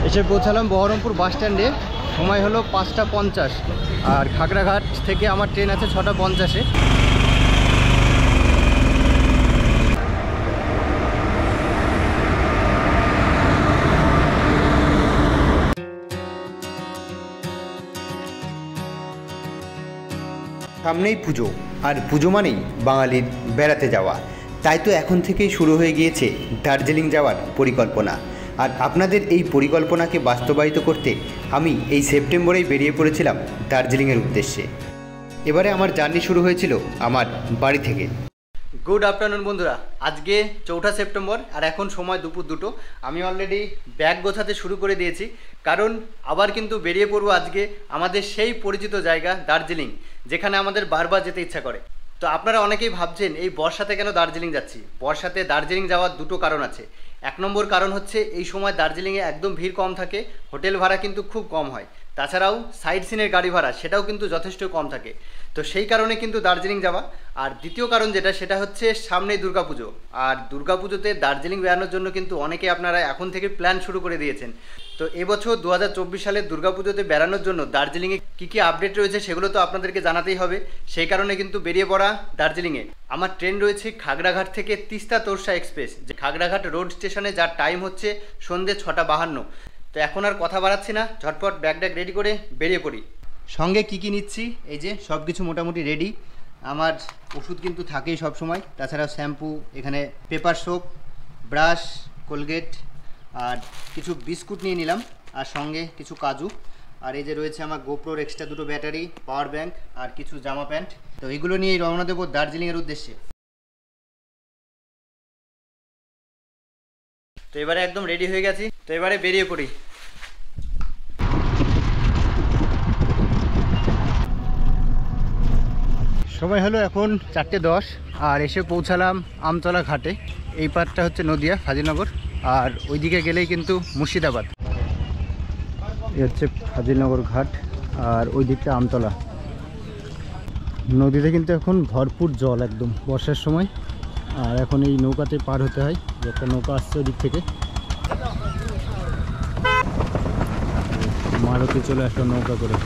এসে পৌঁছালাম বহরমপুর বাস স্ট্যান্ডে। সময় হলো 5টা 50 আর খাগড়াঘাট থেকে আমার ট্রেন আছে 6টা 50-এ। সামনেই পুজো, আর পুজো মানেই বাঙালির বেড়াতে যাওয়া। তাই তো এখন থেকেই শুরু হয়ে গিয়েছে দার্জিলিং যাওয়ার পরিকল্পনা। আর আপনাদের এই পরিকল্পনাকে বাস্তবায়িত করতে আমি এই সেপ্টেম্বরেই বেরিয়ে পড়েছিলাম দার্জিলিংয়ের উদ্দেশ্যে। এবারে আমার জার্নি শুরু হয়েছিল আমার বাড়ি থেকে। গুড আফটারনুন বন্ধুরা, আজকে 4 সেপ্টেম্বর আর এখন সময় দুপুর 2টো। আমি অলরেডি ব্যাগ গোছাতে শুরু করে দিয়েছি, কারণ আবার কিন্তু বেরিয়ে পড়বো আজকে আমাদের সেই পরিচিত জায়গা দার্জিলিং, যেখানে আমাদের বারবার যেতে ইচ্ছা করে। তো আপনারা অনেকেই ভাবছেন এই বর্ষাতে কেন দার্জিলিং যাচ্ছি। বর্ষাতে দার্জিলিং যাওয়ার দুটো কারণ আছে। 1 নম্বর কারণ হচ্ছে এই সময় দার্জিলিংয়ে একদম ভিড় কম থাকে, হোটেল ভাড়া কিন্তু খুব কম হয়। তাছাড়াও সাইড সিনের গাড়ি ভাড়া সেটাও কিন্তু যথেষ্ট কম থাকে। তো সেই কারণে কিন্তু দার্জিলিং যাওয়া। আর দ্বিতীয় কারণ সেটা হচ্ছে সামনেই দুর্গাপুজো। আর দুর্গাপুজোতে দার্জিলিং বেড়ানোর জন্য কিন্তু অনেকে আপনারা এখন থেকে প্ল্যান শুরু করে দিয়েছেন। তো এবছর 2024 সালের দুর্গাপুজোতে বেড়ানোর জন্য দার্জিলিংয়ে কী আপডেট রয়েছে সেগুলো তো আপনাদেরকে জানাতেই হবে। সেই কারণে কিন্তু বেরিয়ে পড়া দার্জিলিংয়ে। আমার ট্রেন রয়েছে খাগড়াঘাট থেকে তিস্তা তোরসা এক্সপ্রেস, যে খাগড়াঘাট রোড স্টেশনে যার টাইম হচ্ছে সন্ধ্যে 6টা 52। তো এখন আর কথা বাড়াচ্ছি না, ঝটপট ব্যাগ রেডি করে বেরিয়ে পড়ি। সঙ্গে কি নিচ্ছি, এই যে সব কিছু মোটামুটি রেডি। আমার ওষুধ কিন্তু থাকেই সব সময়, তাছাড়া শ্যাম্পু, এখানে পেপার সোপ, ব্রাশ, কোলগেট, আর কিছু বিস্কুট নিয়ে নিলাম, আর সঙ্গে কিছু কাজু। আর এই যে রয়েছে আমার গোপ্রোর এক্সট্রা 2টো ব্যাটারি, পাওয়ার ব্যাঙ্ক, আর কিছু জামা প্যান্ট। তো এইগুলো নিয়েই রওনা দেবো দার্জিলিংয়ের উদ্দেশ্যে। তো এবারে একদম রেডি হয়ে গেছি, তো এবারে বেরিয়ে পড়ি। সময় হলো এখন 4:10 আর এসে পৌঁছালাম আমতলা ঘাটে। এই পারটা হচ্ছে নদিয়া ফাজিলনগর, আর ওইদিকে গেলেই কিন্তু মুর্শিদাবাদ। এই হচ্ছে ফাজিলনগর ঘাট, আর ওই দিকটা আমতলা। নদীতে কিন্তু এখন ভরপুর জল, একদম বর্ষার সময়। আর এখন এই নৌকাতে পার হতে হয়, একটা নৌকা আসছে ওদিক থেকে। মারুতি চলে আসলো নৌকা করে,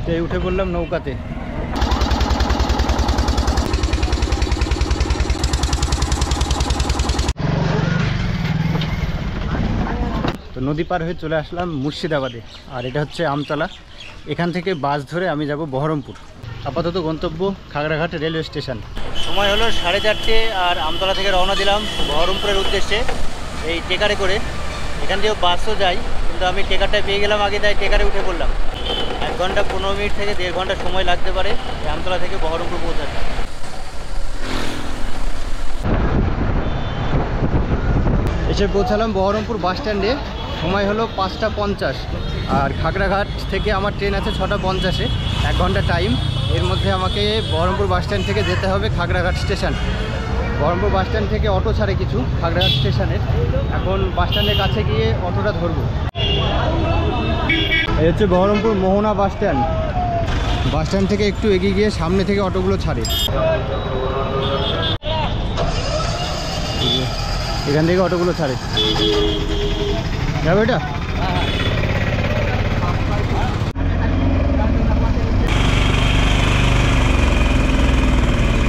তাই উঠে পড়লাম নৌকাতে। তো নদী পার হয়ে চলে আসলাম মুর্শিদাবাদে, আর এটা হচ্ছে আমতলা। এখান থেকে বাস ধরে আমি যাব বহরমপুর। আপাতত গন্তব্য খাগড়াঘাট রেলওয়ে স্টেশন। সময় হলো 4:30 আর আমতলা থেকে রওনা দিলাম বহরমপুরের উদ্দেশ্যে এই টেকারে করে। এখান থেকেও বাসও যায়, কিন্তু আমি টেকারটা পেয়ে গেলাম আগে, তাই টেকারে উঠে পড়লাম। 1 ঘন্টা 15 মিনিট থেকে 1.5 ঘন্টা সময় লাগতে পারে আমতলা থেকে বহরমপুর পৌঁছাতে। এসে পৌঁছালাম বহরমপুর বাস স্ট্যান্ডে। সময় হলো 5টা 50 আর খাগড়াঘাট থেকে আমার ট্রেন আছে 6টা 50-এ। 1 ঘন্টা টাইম। এর মধ্যে আমাকে বহরমপুর বাস স্ট্যান্ড থেকে যেতে হবে Khagraghat station. Baharampur bus stand থেকে অটো ছাড়ে কিছু খাগড়াঘাট স্টেশনে। এখন বাস স্ট্যান্ডের কাছে গিয়ে অটোটা ধরবো। এই হচ্ছে বহরমপুর মোহনা বাস স্ট্যান্ড। বাস স্ট্যান্ড থেকে একটু এগিয়ে গিয়ে সামনে থেকে অটোগুলো ছাড়ে। এখান থেকে অটোগুলো ছাড়ে, যাবে এটা।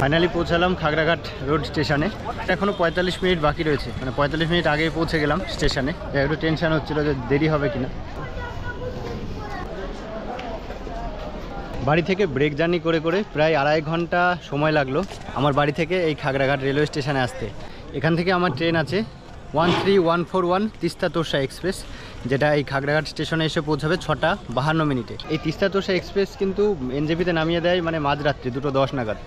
ফাইনালি পৌঁছালাম খাগড়াঘাট রোড স্টেশনে। এখনও 45 মিনিট বাকি রয়েছে, মানে 45 মিনিট আগেই পৌঁছে গেলাম স্টেশনে। একটু টেনশন হচ্ছিল যে দেরি হবে কিনা। বাড়ি থেকে ব্রেক জার্নি করে করে প্রায় 2.5 ঘন্টা সময় লাগলো আমার বাড়ি থেকে এই খাগড়াঘাট রেলওয়ে স্টেশনে আসতে। এখান থেকে আমার ট্রেন আছে 13141 তিস্তা তোরসা এক্সপ্রেস, যেটা এই খাগড়াঘাট স্টেশনে এসে পৌঁছাবে 6টা 52 মিনিটে। এই তিস্তা তোরসা এক্সপ্রেস কিন্তু এনজেপিতে নামিয়ে দেয় মানে মাঝরাত্রি 2:10 নাগাদ।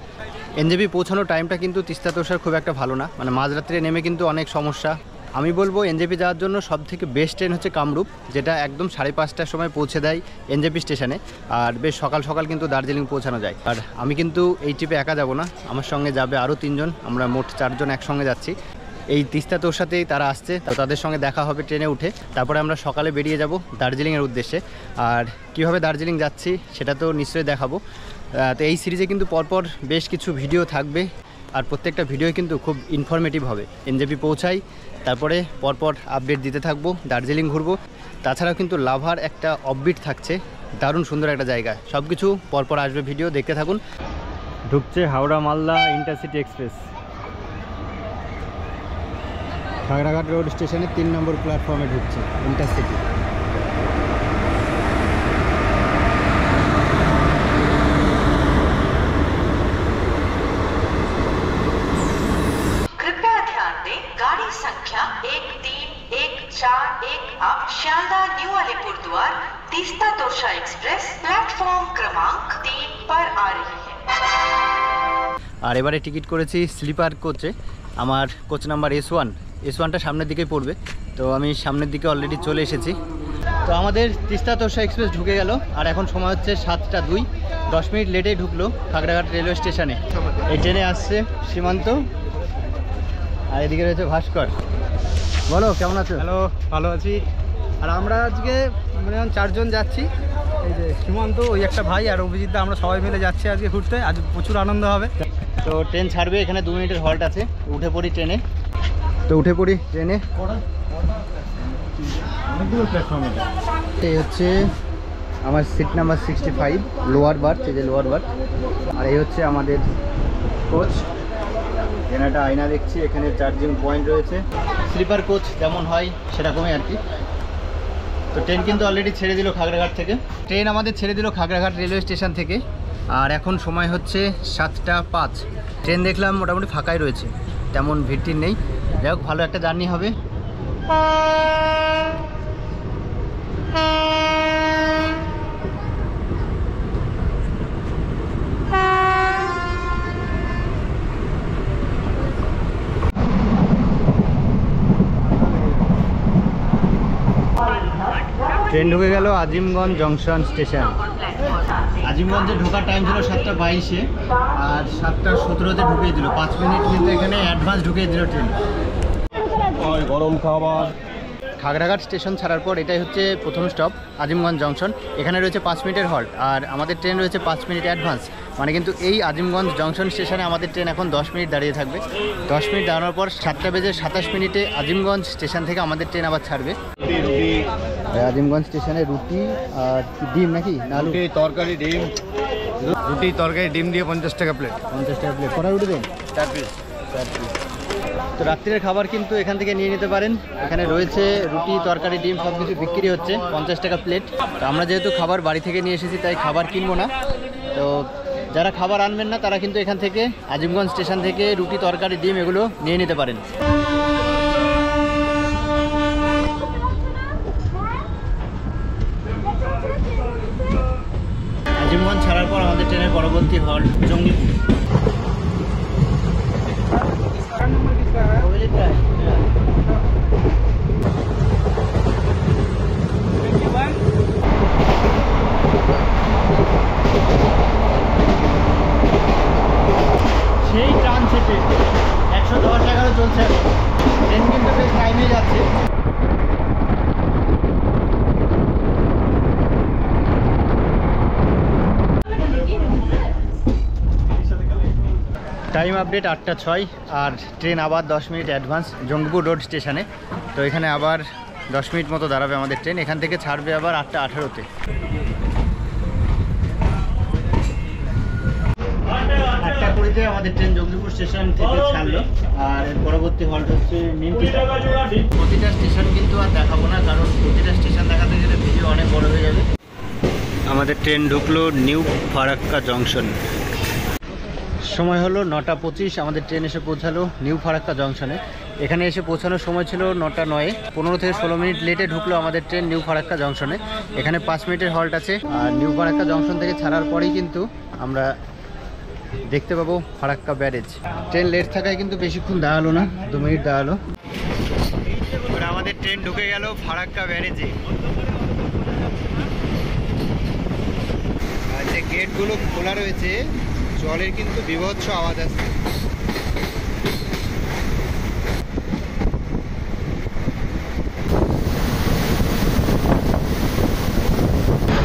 এনজেপি পৌঁছানোর টাইমটা কিন্তু তিস্তা তোরসার খুব একটা ভালো না, মানে মাঝরাত্রে নেমে কিন্তু অনেক সমস্যা। আমি বলবো এনজেপি যাওয়ার জন্য সবথেকে বেস্ট ট্রেন হচ্ছে কামরূপ, যেটা একদম 5:30টার সময় পৌঁছে দেয় এনজেপি স্টেশনে। আর বেশ সকাল সকাল কিন্তু দার্জিলিং পৌঁছানো যায়। আর আমি কিন্তু এই ট্রিপে একা যাব না, আমার সঙ্গে যাবে আরও 3 জন। আমরা মোট 4 জন একসঙ্গে যাচ্ছি। এই তিস্তা তোরসাতেই তারা আসছে, তো তাদের সঙ্গে দেখা হবে ট্রেনে উঠে। তারপরে আমরা সকালে বেরিয়ে যাব দার্জিলিংয়ের উদ্দেশ্যে। আর কীভাবে দার্জিলিং যাচ্ছি সেটা তো নিশ্চয়ই দেখাবো। তো এই সিরিজে কিন্তু পরপর বেশ কিছু ভিডিও থাকবে। আর প্রত্যেকটা ভিডিও কিন্তু খুব ইনফরমেটিভ হবে। এনজেপি পৌঁছাই, তারপরে পরপর আপডেট দিতে থাকবো, দার্জিলিং ঘুরবো। তাছাড়াও কিন্তু লাভার একটা অফবিট থাকছে, দারুণ সুন্দর একটা জায়গা। সব কিছু পরপর আসবে, ভিডিও দেখতে থাকুন। ঢুকছে Howrah Malda intercity express. Khagraghat road স্টেশনে 3 নম্বর প্ল্যাটফর্মে ঢুকছে ইন্টারসিটি। कृपया ध्यान दें, गाड़ी संख्या 131418 शियालदह न्यू अलीपुर द्वार तीस्ता तोरशा एक्सप्रेस प्लेटफॉर्म क्रमांक 3 पर आ रही है। আর এবারে টিকিট করেছি স্লিপার কোচে। আমার কোচ নাম্বার S1টা সামনের দিকে পড়বে, তো আমি সামনের দিকে অলরেডি চলে এসেছি। তো আমাদের তিস্তা তোরশা এক্সপ্রেস ঢুকে গেল, আর এখন সময় হচ্ছে 7টা 2, 10 মিনিট লেটে ঢুকলো খাগড়াঘাট রেলওয়ে স্টেশনে। এই ট্রেনে আসছে সীমান্ত, আর এদিকে রয়েছে ভাস্কর। বলো কেমন আছো? হ্যালো, ভালো আছি। আর আমরা আজকে মানে 4 জন যাচ্ছি। এই যে সীমান্ত, ওই একটা ভাই আর অভিজিৎদা, আমরা সবাই মিলে যাচ্ছি আজকে ঘুরতে। আজ প্রচুর আনন্দ হবে। তো ট্রেন ছাড়বে, এখানে 2 মিনিটের হল্ট আছে। উঠে পড়ি ট্রেনে। তো উঠে পড়ি ট্রেনে। এই হচ্ছে আমার সিট নাম্বার 65, লোয়ার বার্থ। এই যে লোয়ার বার্থ। আর এই হচ্ছে আমাদের কোচ। এখানে একটা আয়না দেখছি, এখানে চার্জিং পয়েন্ট রয়েছে। স্লিপার কোচ যেমন হয় সেরকমই আর কি। তো ট্রেন কিন্তু অলরেডি ছেড়ে দিল খাগড়াঘাট থেকে। ট্রেন আমাদের ছেড়ে দিল খাগড়াঘাট রেলওয়ে স্টেশন থেকে। আর এখন সময় হচ্ছে 7টা 5। ট্রেন দেখলাম মোটামুটি ফাঁকাই রয়েছে, তেমন ভিড় নেই। যাই হোক, ভালো একটা জার্নি হবে। ট্রেন ঢুকে গেল আজিমগঞ্জ জংশন স্টেশন। আজিমগঞ্জে ঢোকার টাইম ছিল 7টা 22-এ, আর 7টা 17-তে ঢুকিয়ে দিল। 5 মিনিট কিন্তু এখানে অ্যাডভান্স ঢুকিয়ে দিল ট্রেন। গরম খাবার। খাগড়াঘাট স্টেশন ছাড়ার পর এটাই হচ্ছে প্রথম স্টপ আজিমগঞ্জ জংশন। এখানে রয়েছে 5 মিনিটের হল্ট, আর আমাদের ট্রেন রয়েছে 5 মিনিট অ্যাডভান্স। মানে কিন্তু এই আজিমগঞ্জ জংশন স্টেশনে আমাদের ট্রেন এখন 10 মিনিট দাঁড়িয়ে থাকবে। 10 মিনিট দাঁড়ানোর পর 7টা27 আজিমগঞ্জ স্টেশন থেকে আমাদের ট্রেন আবার ছাড়বে। আজিমগঞ্জ স্টেশনে রুটি আর ডিম নাকি রুটি তরকারি ডিম দিয়ে 50 টাকা প্লেট। 50 টাকা প্লেট। কটা রুটি দেন? 4 পিস। তো রাত্রের খাবার কিন্তু এখান থেকে নিয়ে নিতে পারেন। এখানে রয়েছে রুটি, তরকারি, ডিম সব কিছু বিক্রি হচ্ছে 50 টাকা প্লেট। তো আমরা যেহেতু খাবার বাড়ি থেকে নিয়ে এসেছি, তাই খাবার কিনবো না। তো যারা খাবার আনবেন না তারা কিন্তু এখান থেকে আজিমগঞ্জ স্টেশন থেকে রুটি, তরকারি, ডিম এগুলো নিয়ে নিতে পারেন। আজিমগঞ্জ ছাড়ার পর আমাদের ট্রেনের পরবর্তী হল্ট জঙ্গিপুর। সেই টানছে ট্রেন, 110-11 চলছে। ট্রেন কিন্তু বেশ টাইমে যাচ্ছে। টাইম আপডেট 8টা 6, আর ট্রেন আবার 10 মিনিট অ্যাডভান্স জঙ্গিপুর রোড স্টেশনে। তো এখানে আবার 10 মিনিট মতো দাঁড়াবে আমাদের ট্রেন। এখান থেকে ছাড়বে আবার 8টা 18-তে। 8টা 20-তে আমাদের ট্রেন জঙ্গিপুর স্টেশন থেকে ছাড়লো, আর এর পরবর্তী হল্ট হচ্ছে নিমতিটা। প্রতিটা স্টেশন কিন্তু আর দেখাবো না, কারণ প্রতিটা স্টেশন দেখাতে গেলে ভিডিও অনেক বড় হয়ে যাবে। আমাদের ট্রেন ঢুকলো নিউ ফারাক্কা জংশন। সময় হলো 9টা 25। আমাদের ট্রেন এসে পৌঁছালো নিউ ফারাক্কা জংশনে। এখানে এসে পৌঁছানোর সময় ছিল 9টা 9। 15 থেকে 16 মিনিট লেটে ঢুকলো আমাদের ট্রেন নিউ ফারাক্কা জংশনে। এখানে 5 মিনিটের হল্ট আছে। আর নিউ ফারাক্কা জংশন থেকে ছাড়ার পরেই কিন্তু আমরা দেখতে পাবো ফারাক্কা ব্যারেজ। ট্রেন লেট থাকায় কিন্তু বেশিক্ষণ দাঁড়ালো না, 2 মিনিট দাঁড়ালো। আমাদের ট্রেন ঢুকে গেল ফারাক্কা ব্যারেজে। আর যে গেটগুলো খোলা রয়েছে, জলের কিন্তু বিভৎস আওয়াজ আসছে।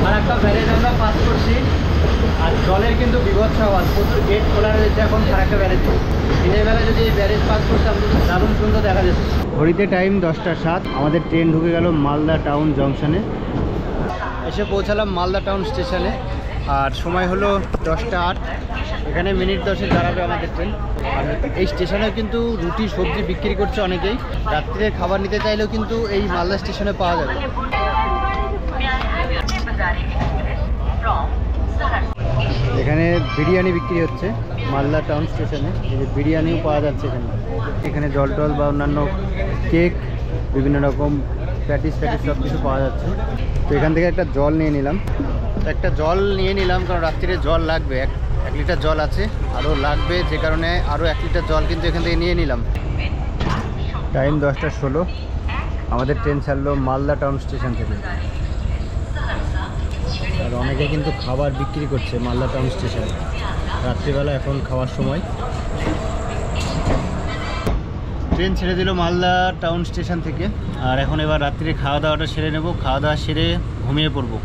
ফারাক্কা ব্যারেজ আমরা পাস করছি, আর জলের কিন্তু বিভৎস আওয়াজ, প্রচুর গেট খোলা রয়েছে এখন ফারাক্কা ব্যারেজ। দিনের বেলা যদি এই ব্যারেজ পাস করতাম দারুণ সুন্দর দেখা যেত। ঘড়িতে টাইম 10টা 7, আমাদের ট্রেন ঢুকে গেল মালদা টাউন জংশনে। এসে পৌঁছালাম মালদা টাউন স্টেশনে আর সময় হলো 10টা 8। এখানে মিনিট 10-এ দাঁড়াবে আমাদের ট্রেন। আর এই স্টেশনে কিন্তু রুটি সবজি বিক্রি করছে অনেকেই। রাত্রে খাবার নিতে চাইলেও কিন্তু এই মালদা স্টেশনে পাওয়া যাবে। এখানে বিরিয়ানি বিক্রি হচ্ছে মালদা টাউন স্টেশনে। এই যে বিরিয়ানিও পাওয়া যাচ্ছে এখানে। এখানে জল টল বা অন্যান্য কেক, বিভিন্ন রকম প্যাটিস সব কিছু পাওয়া যাচ্ছে। তো এখান থেকে একটা জল নিয়ে নিলাম, কারণ রাত্রিরে জল লাগবে। 1 লিটার জল আছে, আরও লাগবে, যে কারণে আরও 1 লিটার জল কিন্তু এখান থেকে নিয়ে নিলাম। টাইম 10টা 16, আমাদের ট্রেন ছাড়লো মালদা টাউন স্টেশন থেকে। আর অনেকে কিন্তু খাবার বিক্রি করছে মালদা টাউন স্টেশনে রাত্রিবেলা, এখন খাওয়ার সময়। ট্রেন ছেড়ে দিল মালদা টাউন স্টেশন থেকে। আর এখন এবার রাত্রিরে খাওয়া দাওয়াটা সেরে নেব, খাওয়া দাওয়া সেরে ঘুমিয়ে পড়বো।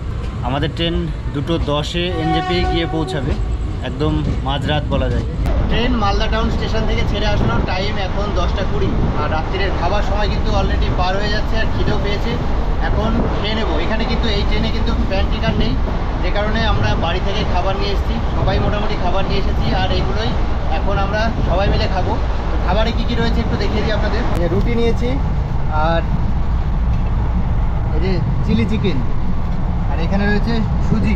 আমাদের ট্রেন 2:10-এ এনজেপি গিয়ে পৌঁছাবে, একদম মাঝরাত বলা যায়। ট্রেন মালদা টাউন স্টেশন থেকে ছেড়ে আসলো, টাইম এখন 10টা 20। আর রাত্রিরের খাবার সময় কিন্তু অলরেডি পার হয়ে যাচ্ছে, আর খিদেও পেয়েছে, এখন খেয়ে নেবো। এখানে কিন্তু এই ট্রেনে কিন্তু প্যান টিকার নেই, যে কারণে আমরা বাড়ি থেকে খাবার নিয়ে এসেছি। সবাই মোটামুটি খাবার নিয়ে এসেছি, আর এইগুলোই এখন আমরা সবাই মিলে খাবো। তো খাবারে কী কী রয়েছে একটু দেখিয়ে দিই আপনাদের। রুটি নিয়েছি, আর এই যে চিলি চিকেন, আর এখানে রয়েছে সুজি।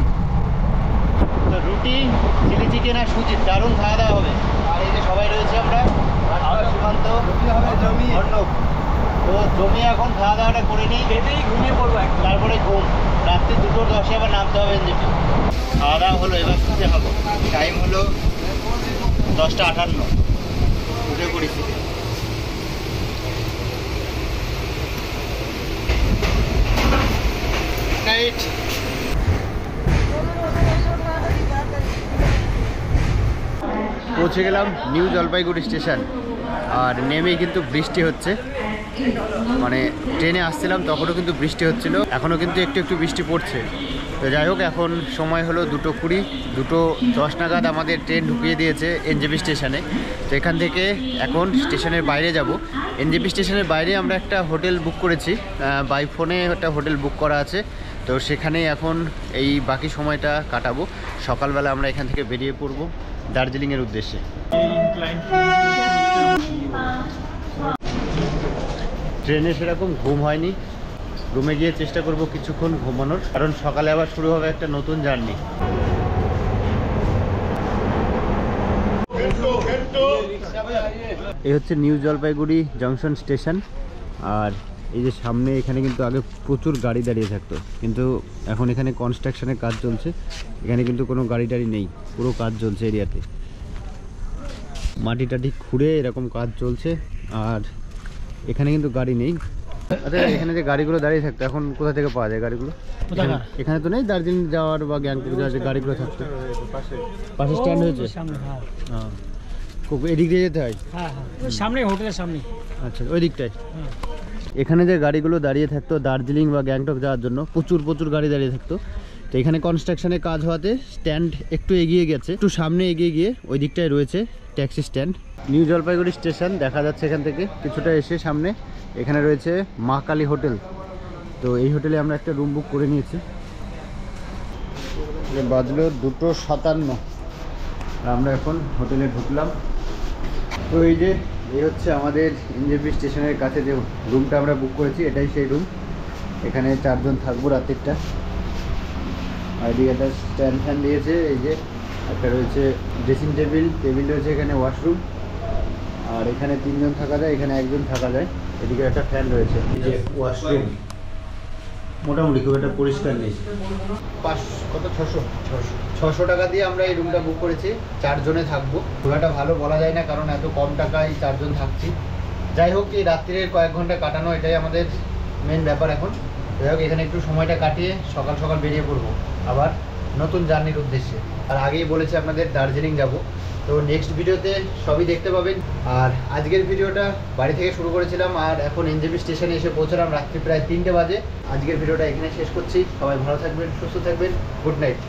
তো রুটি, চিলি চিকেন আর সুজি, দারুণ খাওয়া দাওয়া হবে। আর এই যে সবাই রয়েছে আমরা, সীমান্ত, অর্ণব। তো জমি এখন খাওয়া দাওয়াটা করে নিই, ঘুমিয়ে পড়বো, তারপরে ঘুম। রাত্রি 2:10-এ আবার নামতে হবে এনজেপি। খাওয়া দাওয়া হলো, এবার শুতে হবে। টাইম হলো 10টা 58, উঠে পড়েছি। নাইট। পৌঁছে গেলাম নিউ জলপাইগুড়ি স্টেশন। আর নেমেই কিন্তু বৃষ্টি হচ্ছে, মানে ট্রেনে আসছিলাম তখনও কিন্তু বৃষ্টি হচ্ছিল, এখনও কিন্তু একটু একটু বৃষ্টি পড়ছে। তো যাই হোক, এখন সময় হলো 2:20, 2:10 নাগাদ আমাদের ট্রেন ঢুকিয়ে দিয়েছে এনজেপি স্টেশনে। তো এখান থেকে এখন স্টেশনের বাইরে যাব। এনজেপি স্টেশনের বাইরে আমরা একটা হোটেল বুক করেছি, বাই ফোনে একটা হোটেল বুক করা আছে। তো সেখানেই এখন এই বাকি সময়টা কাটাবো। সকালবেলা আমরা এখান থেকে বেরিয়ে পড়বো দার্জিলিংয়ের উদ্দেশ্যে। ট্রেনে সেরকম ঘুম হয়নি, রুমে গিয়ে চেষ্টা করব কিছুক্ষণ ঘুমানোর, কারণ সকালে আবার শুরু হবে একটা নতুন জার্নি। এই হচ্ছে নিউ জলপাইগুড়ি জংশন স্টেশন। আর এই যে সামনে, এখানে কিন্তু আগে প্রচুর গাড়ি দাঁড়িয়ে থাকতো, কিন্তু এখন এখানে কনস্ট্রাকশনের কাজ চলছে। এখানে কিন্তু কোনো গাড়ি টাড়ি নেই, পুরো কাজ চলছে এরিয়াতে, মাটি টাটি খুঁড়ে এরকম কাজ চলছে। আর এখানে কিন্তু গাড়ি নেই। আচ্ছা, এখানে যে গাড়িগুলো দাঁড়িয়ে থাকতো, এখন কোথা থেকে পাওয়া যায় গাড়িগুলো? এখানে তো নেই দার্জিলিং যাওয়ার বা গ্যাংটক যাওয়ার যে গাড়িগুলো থাকতো, পাশে স্ট্যান্ড হয়েছে। হ্যাঁ, এদিক দিয়ে যেতে হয়? হ্যাঁ, সামনে, হোটেলের সামনে। আচ্ছা, ওই দিকটায়। এখানে যে গাড়িগুলো দাঁড়িয়ে থাকতো দার্জিলিং বা গ্যাংটক যাওয়ার জন্য, প্রচুর গাড়ি দাঁড়িয়ে থাকতো। তো এখানে কনস্ট্রাকশনের কাজ হওয়াতে স্ট্যান্ড একটু এগিয়ে গেছে, একটু সামনে এগিয়ে গিয়ে ওই দিকটায় রয়েছে taxi stand. New Jalpaiguri station দেখা যাচ্ছে এখান থেকে কিছুটা এসে সামনে। এখানে রয়েছে মা কালী হোটেল। তো এই হোটেলে আমরা একটা রুম বুক করে নিয়েছি। বাজলো 2:57, আমরা এখন হোটেলে ঢুকলাম। তো এই হচ্ছে আমাদের এনজেপি স্টেশনের কাছে যে রুমটা আমরা বুক করেছি, এটাই সেই রুম। এখানে 4 জন থাকবো রাতেরটা। আর এদিকে একটা স্ট্যান্ড ফ্যান দিয়েছে, এই যে একটা রয়েছে ড্রেসিং টেবিল রয়েছে, এখানে ওয়াশরুম। আর এখানে 3 জন থাকা যায়, এখানে 1 জন থাকা যায়। এদিকে একটা ফ্যান রয়েছে, এই যে ওয়াশরুম। মোটামুটি খুব একটা পরিষ্কার নেই। 600 টাকা দিয়ে আমরা এই রুমটা বুক করেছি। 4 জনে থাকবো, খুব একটা ভালো বলা যায় না, কারণ এত কম টাকায় 4 জন থাকছি। যাই হোক, এই রাত্রির কয়েক ঘন্টা কাটানো, এটাই আমাদের মেন ব্যাপার এখন। যাই হোক, এখানে একটু সময়টা কাটিয়ে সকাল সকাল বেরিয়ে পড়বো আবার নতুন জার্নির উদ্দেশ্যে। আর আগেই বলেছি আপনাদের দার্জিলিং যাব। তো নেক্সট ভিডিওতে সবই দেখতে পাবেন। আর আজকের ভিডিওটা বাড়ি থেকে শুরু করেছিলাম, আর এখন এনজেপি স্টেশনে এসে পৌঁছলাম রাত্রি প্রায় 3টে বাজে। আজকের ভিডিওটা এখানে শেষ করছি। সবাই ভালো থাকবেন, সুস্থ থাকবেন, গুড নাইট।